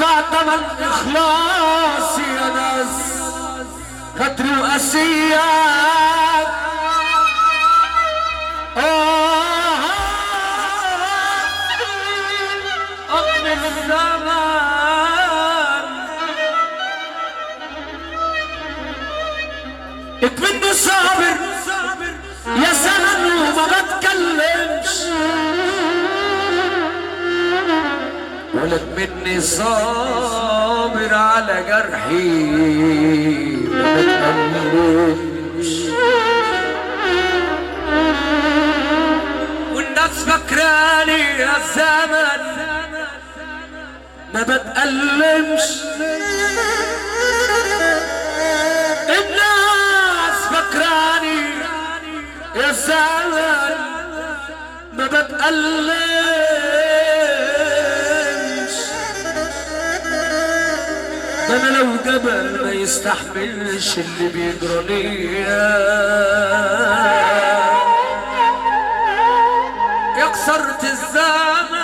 دفع تمن اخلاصي يا ناس غدر وقاسية. قبل الزمان اكمني صابر يا زمن وما بتكلمش، ولك مني صابر على جرحي ما بتألمش. والناس فاكراني يا زمن ما بتألمش، الناس فاكراني يا زمن ما بتألمش. ده انا لو جبل ما يستحملش اللي بيجرى ليا يا كسرت الزمن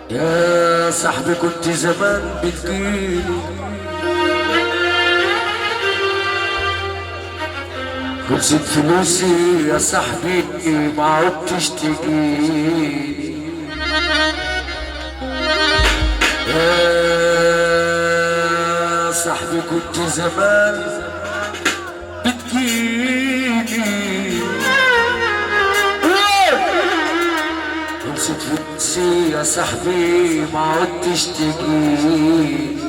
يا صاحبي. كنت زمان بتجيلي خلصت فلوسي يا صاحبي ما عدتش تجيلي. يا صاحبي كنت زمان بتجيلي خلصت فلوسي يا صاحبي ما عدتش تجيلي.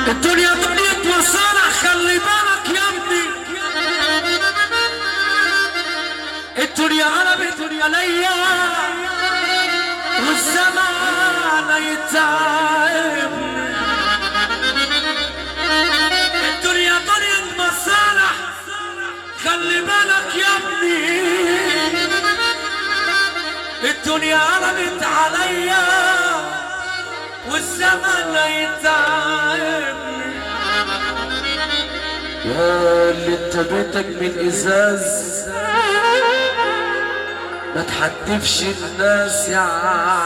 الدنيا دنيا مصالح خلي بالك يا ابني، الدنيا قلبت دنيا ليا والزمان يتعبني. الدنيا دنيا مصالح خلي بالك يا ابني، الدنيا قلبت عليا والزمن يتعبني. يا اللي انت بيتك من ازاز ما تحدفش الناس يا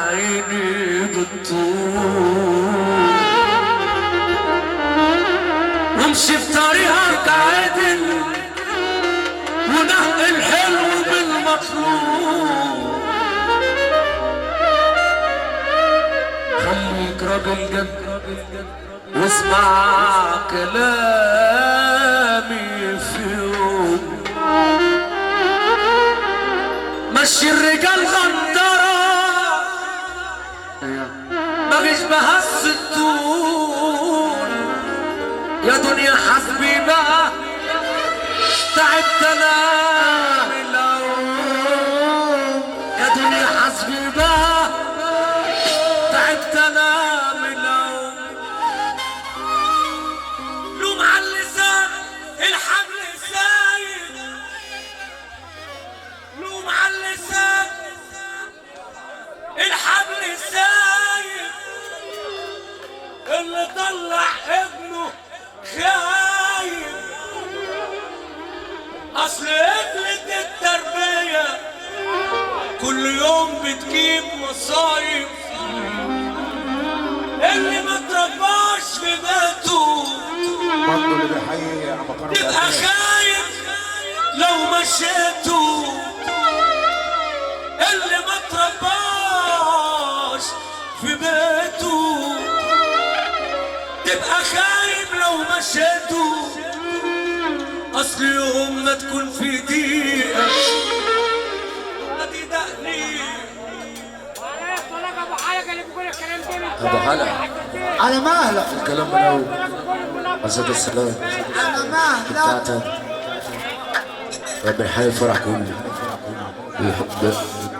عيني بالطول، وامشي في طريقك عادل ونقي الحلو بالمطلوب. خليك راجل جد واسمع كلامي في يوم، مشي الرجال غندرة ما بيشبه الستون. يا دنيا حسبي بقى تعبت انا من العون، يا دنيا حسبي بقى تعبت انا من العون. لوم على اللسان الحبل سايب، لوم على اللسان الحبل سايب، اللي طلع ابنه خايب. اصل قلة التربية كل يوم بتجيب مصايب، اللي ما ترباش في بيته تبقى خايف لو مشيته، اللي ما ترباش في بيته تبقى خايف لو مشيته. اصل يوم ما تكون في ضيقة ما تدقني ابو حلقة على مهلك الكلام من اول عزت السلام على مهلك بتاعتك. ربنا يحيي الفرح كله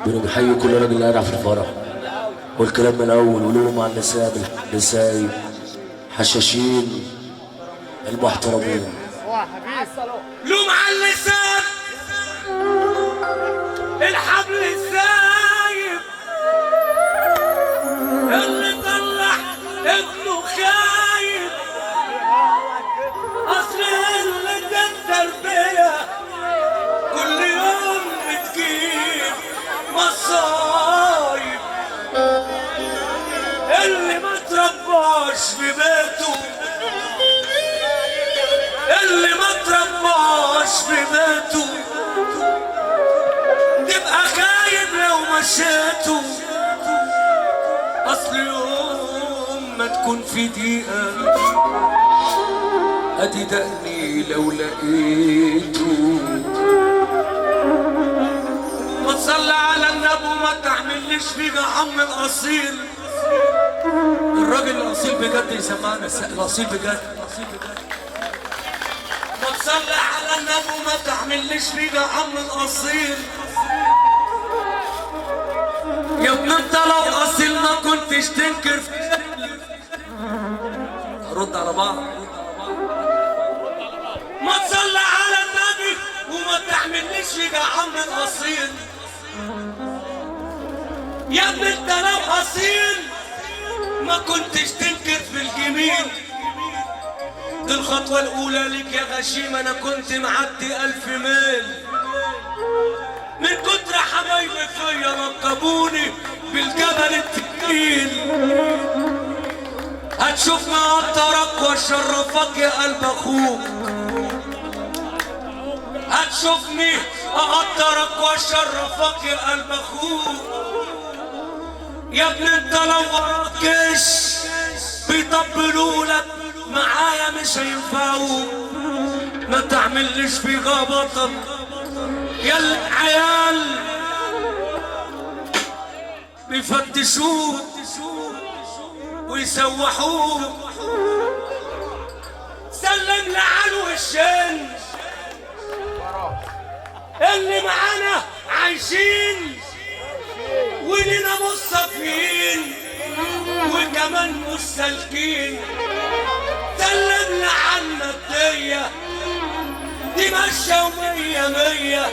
بنحيي كل راجل قاعد في الفرح، والكلام من اول ولوم على النساء بالنسائي حشاشين المحترمين. لوم على اللسان الحبل السايب، اللي طلع ابنه خايب. اصل قلة التربية كل يوم بتجيب مشيتوا اصل يوم ما تكون في دقيقة ادي دقني لو لقيته. ما تصلي على النبي وما تعمليش فيها عم الاصيل. الراجل الاصيل بجد يسمعنا الاصيل بجد. ما تصلي على النبي وما تعمليش فيها عم الاصيل. يا ابن انت لو اصيل ما كنتش تنكر في رد على بعض. ما تصلي على النبي وما تعمليش فيها عم الاصيل. يا ابن انت لو اصيل ما كنتش تنكر في الجميل. دي الخطوة الأولى ليك يا غشيم. أنا كنت معدي 1000 ميل من كتر حبايبي فيا ركبوني بالجبل التقيل. هتشوفني أقدرك وأشرفك يا قلب أخوك. هتشوفني أقدرك وأشرفك يا قلب أخوك. يا ابن انت لو وراكش بيطبلولك معايا مش هينفعوا. ما تعملش فيها بطل يا العيال بيفتشوك ويسوحوك. سلم لعلو الشين اللي معانا عايشين ولنا مصطفين وكمان مستلكين. سلم لعنا الدية دي ماشية ومية مية.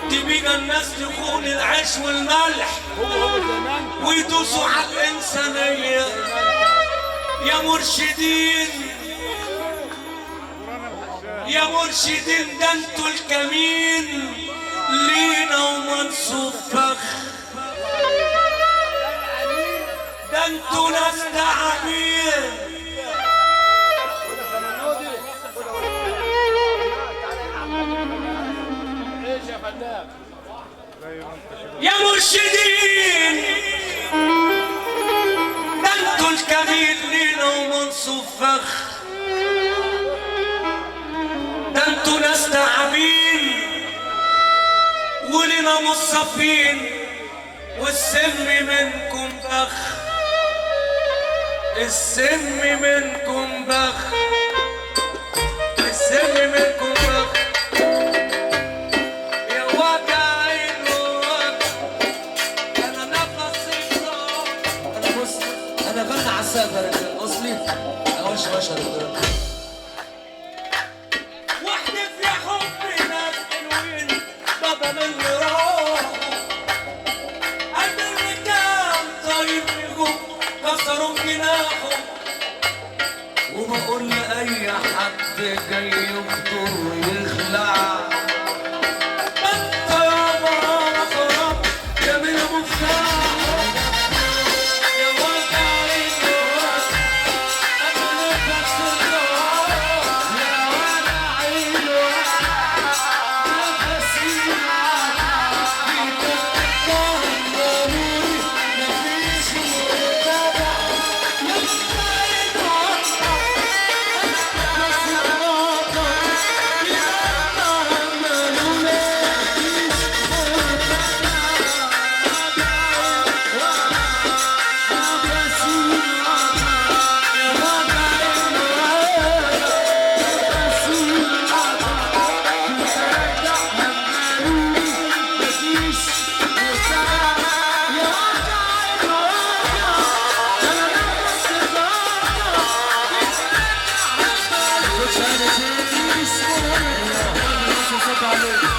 دي بينا الناس تخون العيش والملح ويدوسوا على الإنسانية. يا مرشدين يا مرشدين ده انتوا الكمين لينا ومنصوب فخ. ده انتوا ناس تعابين. يا مرشدين ده انتوا الكمين لينا ومنصوب فخ. ده انتوا ناس تعابين ولنا مصفين والسم منكم بخ. السم منكم بخ. السم منكم بخ. يا وجع الوجع انا نفسي ضاع. انا بص انا غنى على السفر الاصلي اول شويه واحدف يا حبي ناس حلوين بدل اللي راح. قد الرجال طيب فيهم كسروا جناحهم. وبقول لأي حد جاي يخطر ويخلع انت يا بابا خراب يا من مفتاح. يا وجع الوجع انا نفسي ضاع. يا وجع الوجع نفسي ضاع. بيتك ضروري مفيش مرتبع. يا وجع الوجع نفسي ضاع. عليك